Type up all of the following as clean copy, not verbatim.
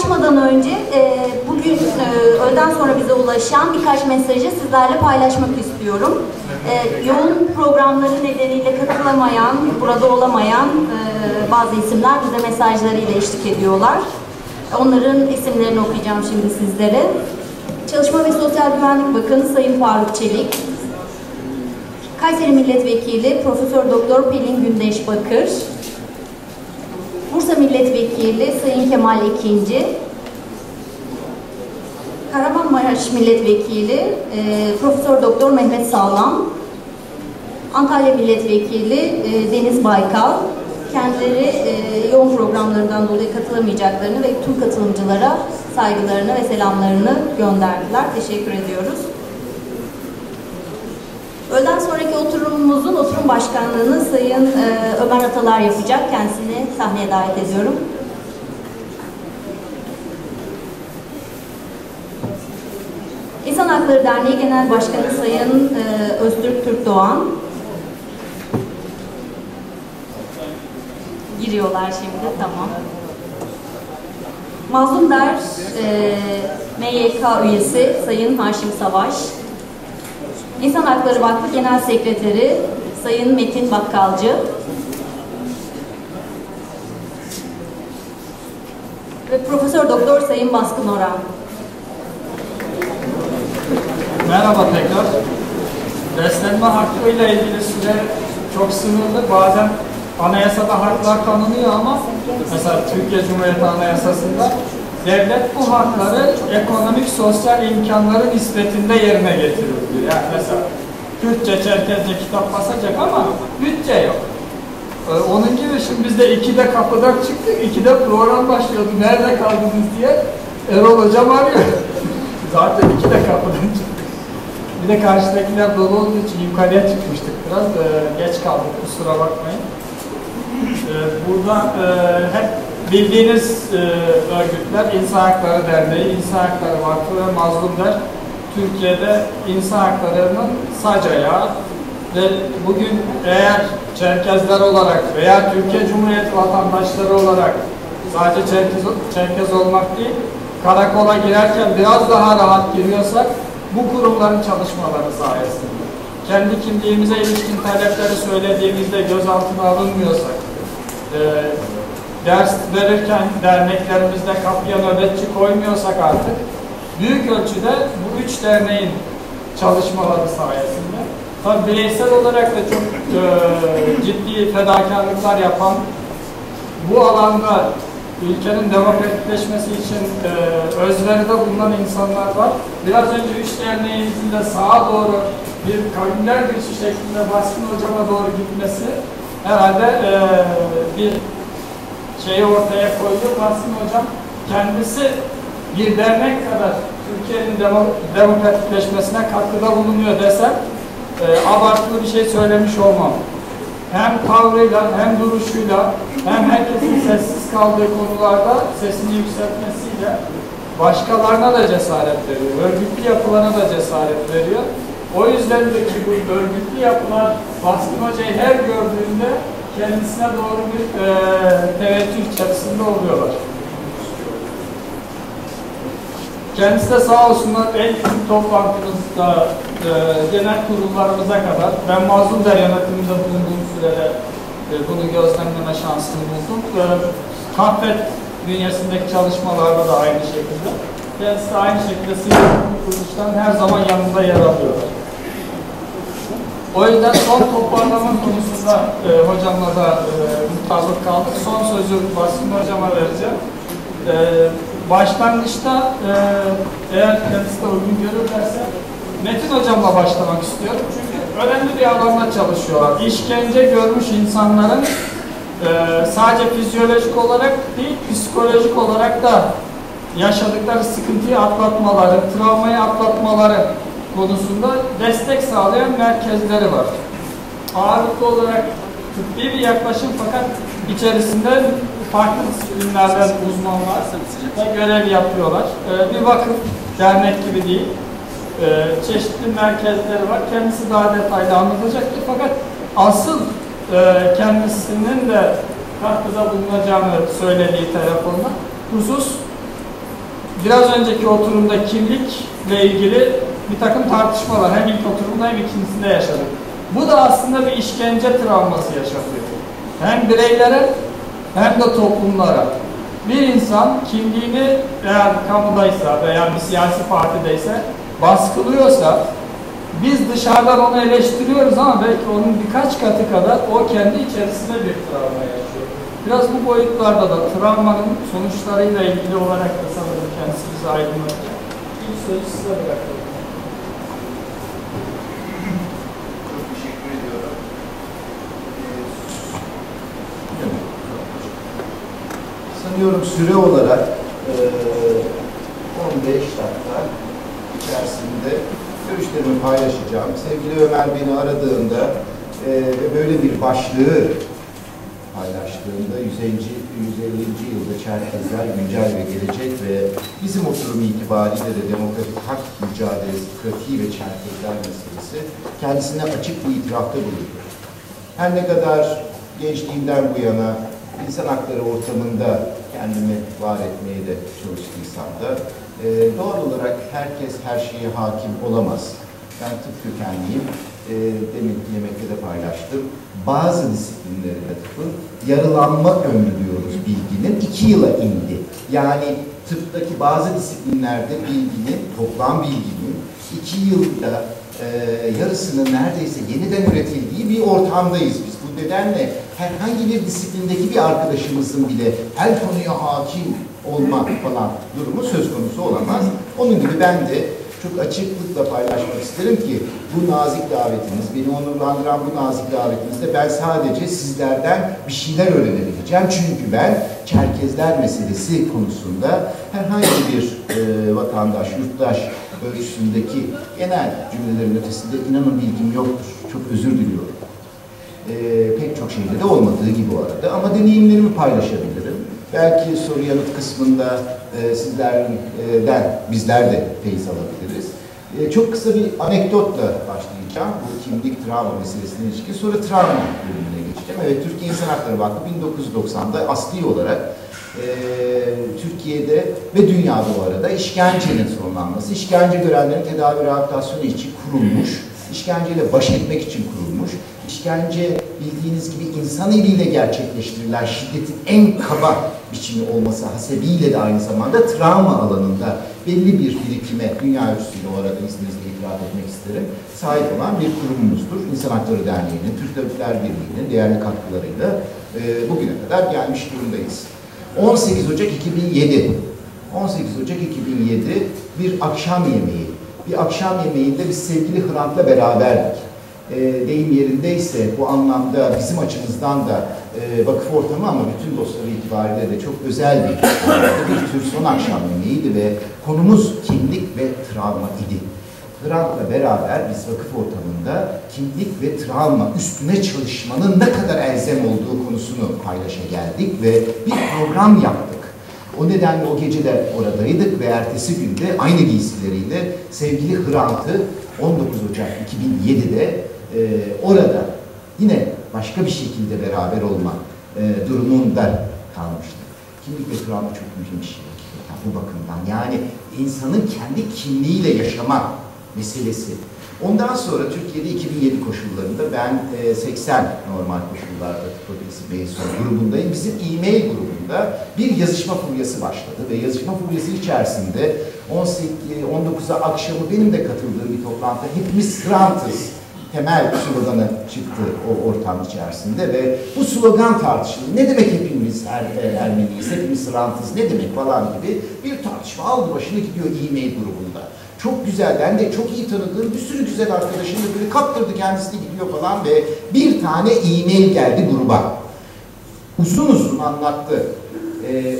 açmadan önce bugün öğleden sonra bize ulaşan birkaç mesajı sizlerle paylaşmak istiyorum. Yoğun programları nedeniyle katılamayan, burada olamayan bazı isimler bize mesajlarıyla eşlik ediyorlar. Onların isimlerini okuyacağım şimdi sizlere. Çalışma ve Sosyal Güvenlik Bakanı Sayın Faruk Çelik, Kayseri Milletvekili Profesör Doktor Pelin Gündeş Bakır, Bursa Milletvekili Sayın Kemal Ekinci, Kahramanmaraş Milletvekili Profesör Doktor Mehmet Sağlam, Antalya Milletvekili Deniz Baykal. Kendileri yoğun programlarından dolayı katılamayacaklarını ve tüm katılımcılara saygılarını ve selamlarını gönderdiler. Teşekkür ediyoruz. Öğleden sonraki oturumumuzun oturum başkanlığını Sayın Ömer Atalar yapacak. Kendisini sahneye davet ediyorum. İnsan Hakları Derneği Genel Başkanı Sayın Öztürk Türkdoğan. Giriyorlar şimdi, tamam. Mazlum Der MYK üyesi Sayın Haşim Savaş. İnsan Hakları Vakfı Genel Sekreteri Sayın Metin Bakkalcı. Ve Profesör Doktor Sayın Baskın Orhan. Merhaba tekrar. Beslenme hakkı ile ilgili süre çok sınırlı. Bazen anayasada haklar tanınıyor ama mesela Türkiye Cumhuriyeti Anayasası'nda devlet bu hakları ekonomik, sosyal imkanların nispetinde yerine getiriyor. Yani mesela Kürtçe, Çerkezce kitap basacak ama bütçe yok. Onun gibi şimdi biz de 2'de kapıdan çıktık, 2'de program başlıyordu. Nerede kaldınız diye Erol Hocam arıyor. Zaten 2'de kapıdan çıktık. Bir de karşıdakiler dolu olduğu için yukarıya çıkmıştık biraz. Geç kaldık, kusura bakmayın. Burada hep bildiğiniz örgütler, İnsan Hakları Derneği, İnsan Hakları Vakfı ve Mazlum Der, Türkiye'de insan haklarının sac ayağı ve bugün eğer Çerkezler olarak veya Türkiye Cumhuriyeti vatandaşları olarak sadece Çerkez olmak değil, karakola girerken biraz daha rahat giriyorsak bu kurumların çalışmaları sayesinde. Kendi kimliğimize ilişkin talepleri söylediğimizde gözaltına alınmıyorsak, ders verirken derneklerimizde kapıya nöbetçi koymuyorsak artık, büyük ölçüde bu 3 derneğin çalışmaları sayesinde, tabii bireysel olarak da çok ciddi fedakarlıklar yapan, bu alanda ülkenin demokratikleşmesi için özveride bulunan insanlar var. Biraz önce 3 derneğimizin de sağa doğru bir kavimler dışı şeklinde Baskın Hocam'a doğru gitmesi herhalde bir şeyi ortaya koydu. Baskın Hocam kendisi bir dernek kadar Türkiye'nin demokratikleşmesine katkıda bulunuyor desem abartılı bir şey söylemiş olmam. Hem tavrıyla, hem duruşuyla, hem herkesin sessiz kaldığı konularda sesini yükseltmesiyle başkalarına da cesaret veriyor. Örgütlü yapılarına da cesaret veriyor. O yüzden de ki bu örgütlü yapılar Baskın Hoca'yı her gördüğünde kendisine doğru bir teveccüh içerisinde oluyorlar. Kendisi de sağ olsunlar en ilk toplantımızda genel kurullarımıza kadar, ben Mazlum Der yönetiminde bulunduğum sürede bunu gözlemleme şansını buldum. Kahvet bünyesindeki çalışmalarda da aynı şekilde. Kendisi de aynı şekilde sivil kuruluştan her zaman yanında yer alıyorlar. O yüzden son toparlama konusunda hocamla da mutabık kaldık. Son sözü Baskın Hocam'a vereceğim. Başlangıçta eğer kendisi de uygun görürlerse Metin Hocam'la başlamak istiyorum. Çünkü önemli bir alanda çalışıyorlar. İşkence görmüş insanların sadece fizyolojik olarak değil, psikolojik olarak da yaşadıkları sıkıntıyı atlatmaları, travmayı atlatmaları konusunda destek sağlayan merkezleri var. Ağırlıklı olarak tıbbi bir yaklaşım fakat içerisinde farklı disiplinlerden uzmanlar da görev yapıyorlar. Bir vakıf, dernek gibi değil. Çeşitli merkezleri var. Kendisi daha detaylı anlatacaktır. Fakat asıl kendisinin de katkıda bulunacağını söylediği telefonda husus biraz önceki oturumda kimlikle ilgili bir takım tartışmalar hem ilk oturumda hem ikincisinde yaşadık. Bu da aslında bir işkence travması yaşatıyor. Hem bireylere hem de toplumlara. Bir insan kimliğini eğer kamudaysa veya bir siyasi partideyse baskılıyorsa biz dışarıdan onu eleştiriyoruz ama belki onun birkaç katı kadar o kendi içerisinde bir travma yaşıyor. Biraz bu boyutlarda da travmanın sonuçlarıyla ilgili olarak da sanırım kendisi bize aydınlatacak. İlk sözü size bırakıyorum. Çok teşekkür ediyorum. Sanıyorum süre olarak 15 dakika içerisinde görüşlerimi paylaşacağım. Sevgili Ömer beni aradığında ve böyle bir başlığı paylaştığında 150. yılda Çerkezler güncel ve gelecek ve bizim oturum itibariyle de demokratik hak mücadelesi, pratiği ve Çerkezler meselesi kendisine açık bir itirafta bulundu. Her ne kadar gençliğimden bu yana insan hakları ortamında kendimi var etmeye de çalıştıysam da doğal olarak herkes her şeye hakim olamaz. Ben tıp kökenliyim. Demin yemekte de paylaştım. Bazı disiplinlerinde tıbbın yarılanma ömrü diyoruz bilginin 2 yıla indi. Yani tıptaki bazı disiplinlerde bilginin, toplam bilginin 2 yılda yarısının neredeyse yeniden üretildiği bir ortamdayız biz. Bu nedenle herhangi bir disiplindeki bir arkadaşımızın bile her konuya hakim olmak falan durumu söz konusu olamaz. Onun gibi ben de çok açıklıkla paylaşmak isterim ki bu nazik davetiniz, beni onurlandıran bu nazik davetinizde ben sadece sizlerden bir şeyler öğrenebileceğim. Çünkü ben Çerkezler meselesi konusunda herhangi bir vatandaş, yurttaş ölçüsündeki genel cümlelerin ötesinde inanın bilgim yoktur. Çok özür diliyorum. Pek çok şeyde de olmadığı gibi o arada ama deneyimlerimi paylaşabilirim. Belki soru yanıt kısmında sizlerden bizler de feyiz alabiliriz. Çok kısa bir anekdotla başlayacağım. Bu kimlik travma meselesine ilişkin. Sonra travma bölümüne geçeceğim. Evet, Türkiye İnsan Hakları Vakfı 1990'da asli olarak Türkiye'de ve dünyada bu arada işkencenin sonlanması, işkence görenlerin tedavi rehabilitasyonu için kurulmuş, işkenceyle baş etmek için kurulmuş, işkence bildiğiniz gibi insan eliyle gerçekleştirilen şiddetin en kaba biçimi olması hasebiyle de aynı zamanda travma alanında belli bir birikime, dünya ölçüsüyle o arada izninizle itiraf etmek isterim, sahip olan bir kurumumuzdur. İnsan Hakları Derneği'nin, Türk Tabipler Birliği'nin değerli katkılarıyla bugüne kadar gelmiş durumdayız. 18 Ocak 2007 bir akşam yemeği. Bir akşam yemeğinde biz sevgili Hrant'la beraberdik. Deyim yerindeyse bu anlamda bizim açımızdan da vakıf ortamı ama bütün dostları itibariyle de çok özel bir tür son akşam yemeğiydi ve konumuz kimlik ve travma idi. Hrant'la beraber biz vakıf ortamında kimlik ve travma üstüne çalışmanın ne kadar elzem olduğu konusunu paylaşa geldik ve bir program yaptık. O nedenle o geceler oradaydık ve ertesi günde aynı giysileriyle sevgili Hrant'ı 19 Ocak 2007'de orada yine başka bir şekilde beraber olma durumunda kalmıştık. Kimlik ve travma çok mühim bir şey bu bakımdan. Yani insanın kendi kimliğiyle yaşama meselesi. Ondan sonra Türkiye'de 2007 koşullarında ben 80 normal koşullarda tıp fakültesi mezunu grubundayım. Bizim e-mail grubunda bir yazışma furyası başladı ve yazışma furyası içerisinde 19'a akşamı benim de katıldığım bir toplantıda hepimiz Hrant'ız temel sloganı çıktı o ortam içerisinde ve bu slogan tartışıldı. Ne demek hepimiz Ermeniyiz, hepimiz Hrant'ız, ne demek falan gibi bir tartışma aldı başını gidiyor e-mail grubunda. Çok güzel, ben de çok iyi tanıdığım bir sürü güzel arkadaşım da böyle kaptırdı kendisini gidiyor falan ve bir tane e-mail geldi gruba. Uzun uzun anlattı.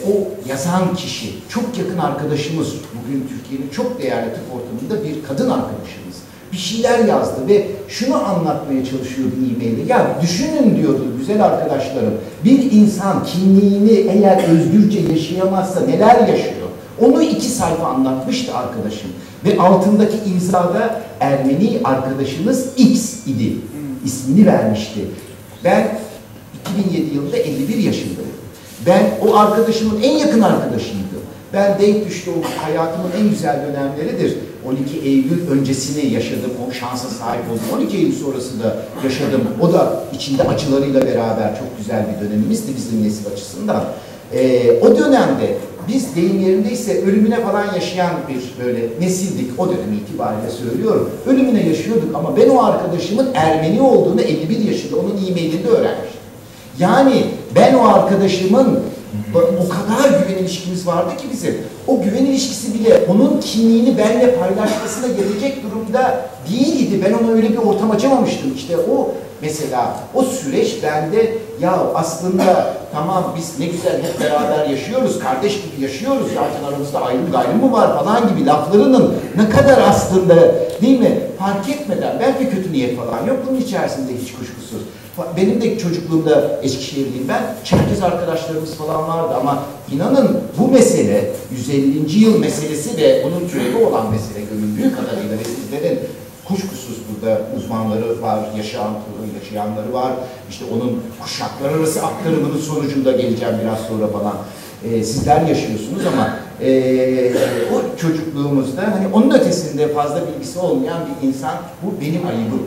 O yazan kişi, çok yakın arkadaşımız, bugün Türkiye'nin çok değerli tıp ortamında bir kadın arkadaşımız. Bir şeyler yazdı ve şunu anlatmaya çalışıyordu e-mailde. Ya düşünün diyordu güzel arkadaşlarım, bir insan kimliğini eğer özgürce yaşayamazsa neler yaşıyor? Onu 2 sayfa anlatmıştı arkadaşım. Ve altındaki imzada Ermeni arkadaşımız X idi. İsmini vermişti. Ben 2007 yılında 51 yaşındayım. Ben o arkadaşımın en yakın arkadaşıydım. Ben denk düştü, o hayatımın en güzel dönemleridir. 12 Eylül öncesini yaşadım, o şansa sahip oldum. 12 Eylül sonrası da yaşadım. O da içinde acılarıyla beraber çok güzel bir dönemimizdi bizim nesil açısından. O dönemde biz deyim yerindeyse ölümüne falan yaşayan bir böyle nesildik. O dönem itibariyle söylüyorum. Ölümüne yaşıyorduk ama ben o arkadaşımın Ermeni olduğunu 51 yaşında onun e-mailinde öğrenmiştim. Yani ben o arkadaşımın o kadar güven ilişkimiz vardı ki bizim. O güven ilişkisi bile onun kimliğini benimle paylaşmasına gelecek durumda değildi. Ben ona öyle bir ortam açamamıştım. İşte o mesela o süreç bende ya aslında tamam biz ne güzel hep beraber yaşıyoruz, kardeş gibi yaşıyoruz. Zaten aramızda ayrım gayrım mı var falan gibi laflarının ne kadar aslında değil mi fark etmeden belki kötü niyet falan yok bunun içerisinde hiç kuşkusuz. Benim de çocukluğumda Eskişehirliyim ben. Çerkez arkadaşlarımız falan vardı ama inanın bu mesele 150. yıl meselesi ve bunun türevi olan mesele görüldüğü kadarıyla ve sizlerin kuşkusuz burada uzmanları var, yaşayanları var. İşte onun kuşaklar arası aktarımının sonucunda geleceğim biraz sonra falan. Sizler yaşıyorsunuz ama o çocukluğumuzda hani onun ötesinde fazla bilgisi olmayan bir insan bu benim ayıbım.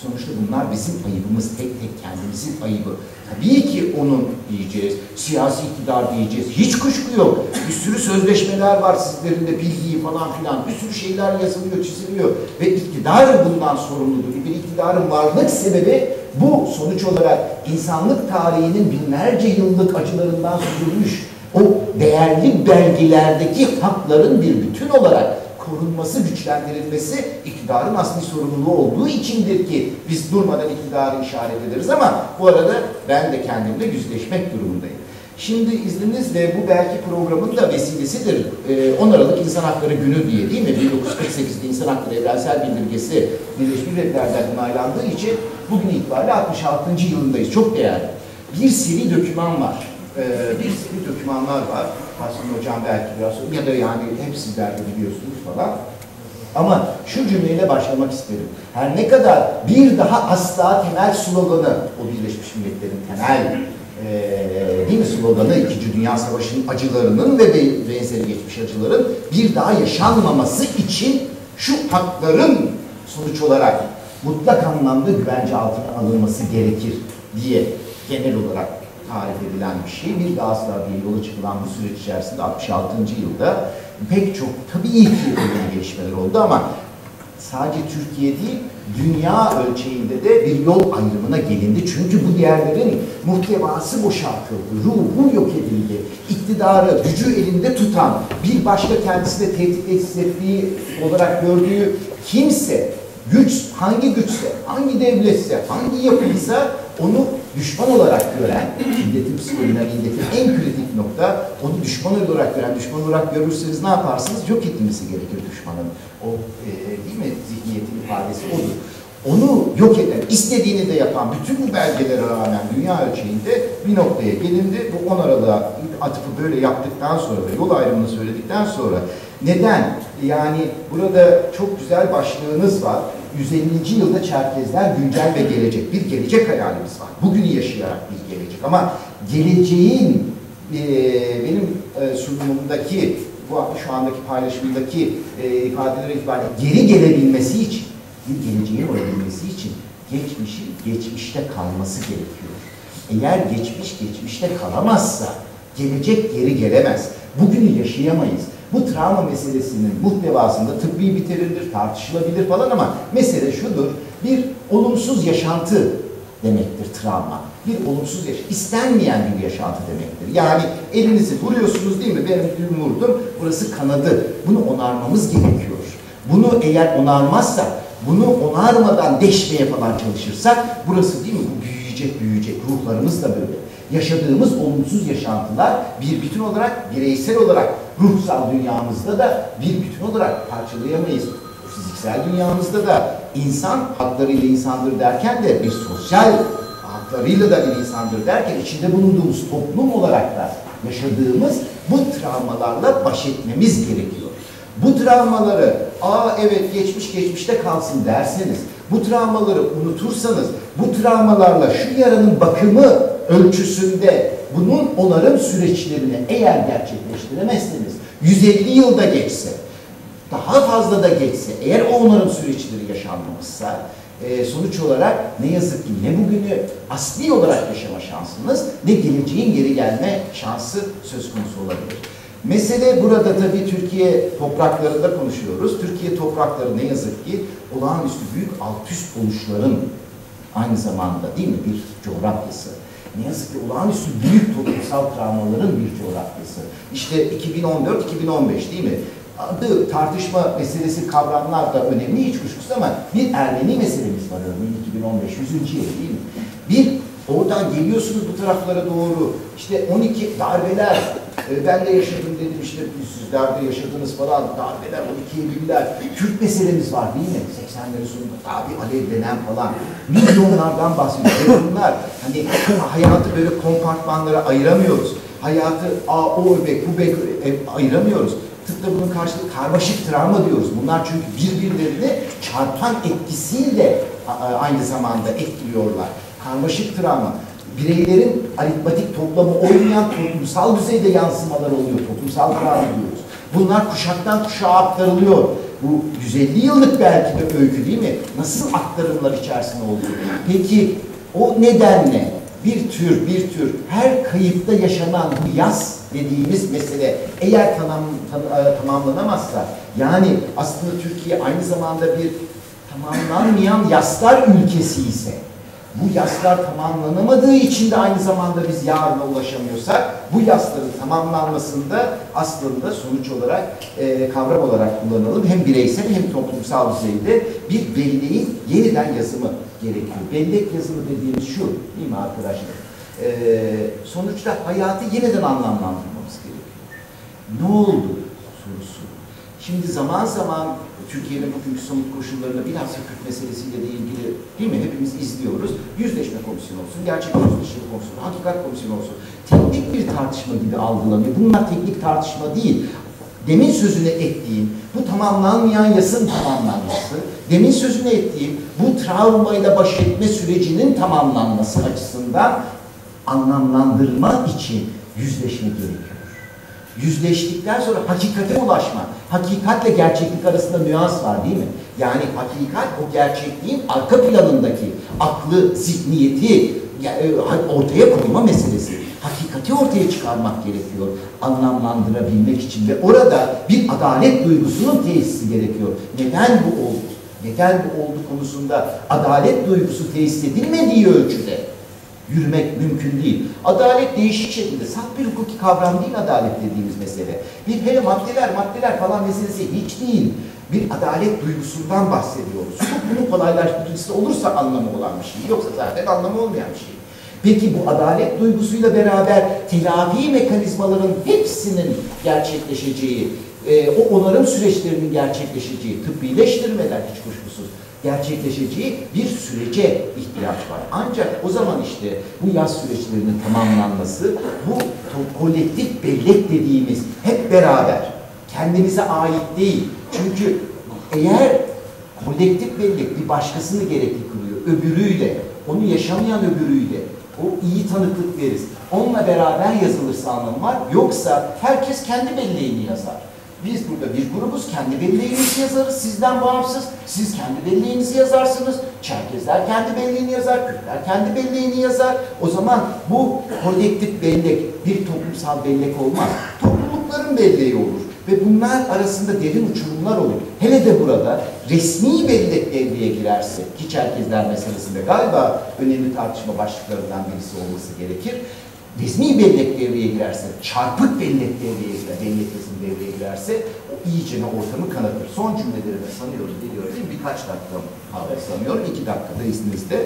Sonuçta bunlar bizim ayıbımız, tek tek kendimizin ayıbı. Tabii ki onun diyeceğiz, siyasi iktidar diyeceğiz, hiç kuşku yok. Bir sürü sözleşmeler var sizlerin de bildiği falan filan, bir sürü şeyler yazılıyor, çiziliyor. Ve iktidar bundan sorumludur. Bir iktidarın varlık sebebi bu sonuç olarak insanlık tarihinin binlerce yıllık acılarından süzülmüş o değerli belgelerdeki hakların bir bütün olarak korunması, güçlendirilmesi iktidarın asli sorumluluğu olduğu içindir ki biz durmadan iktidarı işaret ederiz ama bu arada ben de kendimle yüzleşmek durumundayım. Şimdi izninizle bu belki programın da vesilesidir. 10 Aralık İnsan Hakları Günü diye değil mi? 1948'de İnsan Hakları Evrensel Bildirgesi Birleşmiş Milletler'den onaylandığı için bugün itibariyle 66. yılındayız. Çok değerli. Bir seri doküman var. Bir seri dokümanlar var. Aslında hocam belki biraz ya da yani hep sizler de biliyorsunuz falan. Ama şu cümleyle başlamak isterim. Her ne kadar bir daha asla temel sloganı, o Birleşmiş Milletler'in temel değil mi sloganı, İkinci Dünya Savaşı'nın acılarının ve benzeri geçmiş acıların bir daha yaşanmaması için şu hakların sonuç olarak mutlak anlamda güvence altına alınması gerekir diye genel olarak tarif edilen bir şey. Bir daha asla diye yola çıkılan bu süreç içerisinde 66. yılda pek çok tabii ki önemli gelişmeler oldu ama sadece Türkiye değil, dünya ölçeğinde de bir yol ayrımına gelindi. Çünkü bu yerlerin muhtevası boşaltıldı, ruhu yok edildi. İktidarı, gücü elinde tutan, bir başka kendisine tehdit ettiği olarak gördüğü kimse, güç, hangi güçse, hangi devletse, hangi yapıysa onu düşman olarak gören, şiddetin psikolojinin en kritik nokta, onu düşman olarak gören, düşman olarak görürseniz ne yaparsınız? Yok etmesi gerekir düşmanın. O değil mi? Zihniyetin ifadesi odur. Onu yok eden, istediğini de yapan bütün bu belgelere rağmen dünya ölçeğinde bir noktaya gelindi. Bu 10 Aralık'a atıfı böyle yaptıktan sonra ve yol ayrımını söyledikten sonra neden? Yani burada çok güzel başlığınız var. 150. yılda Çerkezler güncel ve gelecek. Bir gelecek hayalimiz var. Bugünü yaşayarak bir gelecek. Ama geleceğin benim sunumumdaki, şu andaki paylaşımdaki ifadelere itibariyle geri gelebilmesi için, bir geleceğin olabilmesi için geçmişin geçmişte kalması gerekiyor. Eğer geçmiş geçmişte kalamazsa gelecek geri gelemez. Bugünü yaşayamayız. Bu travma meselesinin muhtevasında tıbbi bir terimdir, tartışılabilir falan ama mesele şudur, bir olumsuz yaşantı demektir travma. Bir olumsuz yaşantı, istenmeyen bir yaşantı demektir. Yani elinizi vuruyorsunuz değil mi? Benim düğüm vurdum, burası kanadı. Bunu onarmamız gerekiyor. Bunu eğer onarmazsak, bunu onarmadan deşmeye falan çalışırsak, burası değil mi? Bu büyüyecek, büyüyecek. Ruhlarımız da böyle. Yaşadığımız olumsuz yaşantılar bir bütün olarak, bireysel olarak ruhsal dünyamızda da bir bütün olarak parçalayamayız. Fiziksel dünyamızda da insan haklarıyla insandır derken de bir sosyal haklarıyla da bir insandır derken içinde bulunduğumuz toplum olarak da yaşadığımız bu travmalarla baş etmemiz gerekiyor. Bu travmaları, evet geçmişte kalsın derseniz, bu travmaları unutursanız, bu travmalarla şu yaranın bakımı ölçüsünde bunun onarım süreçlerini eğer gerçekleştiremezseniz, 150 yılda geçse, daha fazla da geçse, eğer o onarım süreçleri yaşanmamışsa, sonuç olarak ne yazık ki ne bugünü asli olarak yaşama şansınız, ne geleceğin geri gelme şansı söz konusu olabilir. Mesele burada tabii Türkiye topraklarında konuşuyoruz. Türkiye toprakları ne yazık ki olağanüstü büyük alt üst oluşların aynı zamanda değil mi bir coğrafyası. Ne yazık ki olağanüstü büyük toplumsal travmaların bir coğrafyası. İşte 2014-2015 değil mi? Adı tartışma meselesi, kavramlar da önemli hiç kuşkusuz ama bir Ermeni meselemiz var örneğin 2015 100. yıl değil mi? Bir oradan geliyorsunuz bu taraflara doğru işte 12 darbeler, ben de yaşadım dedim işte sizler de yaşadınız falan, darbeler, 12 Eylüller, Kürt meselemiz var değil mi? 80'lerin sonunda tabi alevlenen falan, milyonlardan bahsediyoruz. Ve bunlar hani hayatı böyle kompartmanlara ayıramıyoruz. Hayatı o öbek, bu bek ayıramıyoruz. Tıpta bunun karşılığı karmaşık travma diyoruz. Bunlar çünkü birbirlerini çarpan etkisiyle aynı zamanda etkiliyorlar. Karmaşık travma. Bireylerin aritmatik toplamı olmayan toplumsal düzeyde yansımalar oluyor. Toplumsal travma diyoruz. Bunlar kuşaktan kuşağa aktarılıyor. Bu 150 yıllık belki de öykü değil mi? Nasıl aktarımlar içerisinde oluyor? Peki o nedenle bir tür her kayıpta yaşanan bu yas dediğimiz mesele eğer tamamlanamazsa, yani aslında Türkiye aynı zamanda bir tamamlanmayan yaslar ülkesi ise, bu yaslar tamamlanamadığı için de aynı zamanda biz yarına ulaşamıyorsak, bu yasların tamamlanmasında aslında sonuç olarak kavram olarak kullanalım. Hem bireysel hem toplumsal düzeyde bir belleğin yeniden yazımı gerekiyor. Bellek yazımı dediğimiz şu, değil mi arkadaşlar? Sonuçta hayatı yeniden anlamlandırmamız gerekiyor. Ne oldu sorusu. Şimdi zaman zaman Türkiye'nin bugünkü somut koşullarında bilhassa Kürt meselesiyle de ilgili değil mi? Hepimiz izliyoruz. Yüzleşme komisyonu olsun, gerçek yüzleşme komisyonu, hakikat komisyonu olsun. Teknik bir tartışma gibi algılanıyor. Bunlar teknik tartışma değil. Demin sözünü ettiğim bu tamamlanmayan yasın tamamlanması, demin sözünü ettiğim bu travmayla baş etme sürecinin tamamlanması açısından anlamlandırma için yüzleşme gerekiyor. Yüzleştikten sonra hakikate ulaşma. Hakikatle gerçeklik arasında nüans var değil mi? Yani hakikat o gerçekliğin arka planındaki aklı, zihniyeti ortaya koyma meselesi. Hakikati ortaya çıkarmak gerekiyor anlamlandırabilmek için ve orada bir adalet duygusunun tesisi gerekiyor. Neden bu oldu? Neden bu oldu konusunda adalet duygusu tesis edilmediği ölçüde yürümek mümkün değil. Adalet değişik şekilde, salt bir hukuki kavram değil adalet dediğimiz mesele. Bir hele maddeler falan meselesi hiç değil. Bir adalet duygusundan bahsediyoruz. Bunun kolaylaştırıcısı olursa anlamı olan bir şey, yoksa zaten anlamı olmayan bir şey. Peki bu adalet duygusuyla beraber telafi mekanizmaların hepsinin gerçekleşeceği, o onarım süreçlerinin gerçekleşeceği, tıbbileştirmeden hiç kuşkusuz gerçekleşeceği bir sürece ihtiyaç var. Ancak o zaman işte bu yaz süreçlerinin tamamlanması, bu kolektif bellek dediğimiz hep beraber, kendimize ait değil. Çünkü eğer kolektif bellek bir başkasını gerekli kılıyor, öbürüyle, onu yaşamayan öbürüyle, o iyi tanıklık veririz. Onunla beraber yazılırsa anlamı var. Yoksa herkes kendi belleğini yazar. Biz burada bir grubuz, kendi belleğimizi yazarız, sizden bağımsız. Siz kendi belleğinizi yazarsınız. Çerkezler kendi belleğini yazar, Kürtler kendi belleğini yazar. O zaman bu kolektif bellek bir toplumsal bellek olmaz. Toplulukların belleği olur. Ve bunlar arasında derin uçurumlar olur. Hele de burada resmi bellek devreye girerse, ki Çerkezler meselesinde galiba önemli tartışma başlıklarından birisi olması gerekir. Resmi bellek devreye girerse, çarpık bellek devreye girer, bellek yazımı devreye girerse o iyicene ortamı kanatır. Son cümlelerime sanıyorum, biliyorum değil mi? Birkaç dakika kaldı sanıyorum, 2 dakikada izninizle.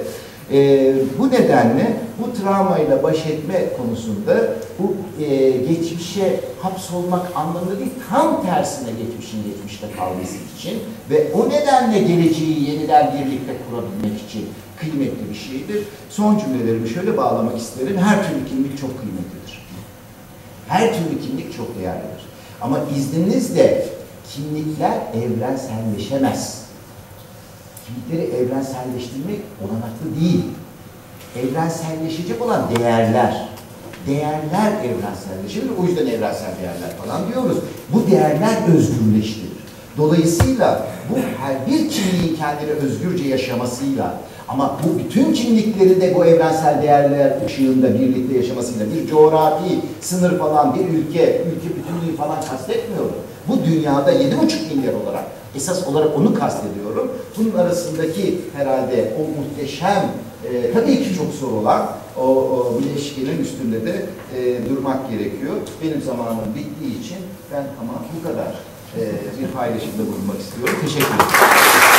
Bu nedenle bu travmayla baş etme konusunda bu geçmişe hapsolmak anlamında değil, tam tersine geçmişin geçmişte kalması için ve o nedenle geleceği yeniden birlikte kurabilmek için kıymetli bir şeydir. Son cümlelerimi şöyle bağlamak isterim. Her türlü kimlik çok kıymetlidir. Her türlü kimlik çok değerlidir. Ama izninizle kimlikler evrenselleşemez. Kimlikleri evrenselleştirmek olanaklı değil. Evrenselleşecek olan değerler. değerler evrenselleşir. O yüzden evrensel değerler falan diyoruz. Bu değerler özgürleştirir. Dolayısıyla bu her bir kimliğin kendini özgürce yaşamasıyla ama bu bütün kimlikleri de bu evrensel değerler ışığında birlikte yaşamasıyla bir coğrafi sınır falan, bir ülke bütünlüğü falan kastetmiyorum. Bu dünyada 7,5 milyar olarak, esas olarak onu kastediyorum. Bunun arasındaki herhalde o muhteşem, tabii ki çok zor olan o bileşkenin üstünde de durmak gerekiyor. Benim zamanım bittiği için ben ama bu kadar bir paylaşımda bulunmak istiyorum. Teşekkür ederim.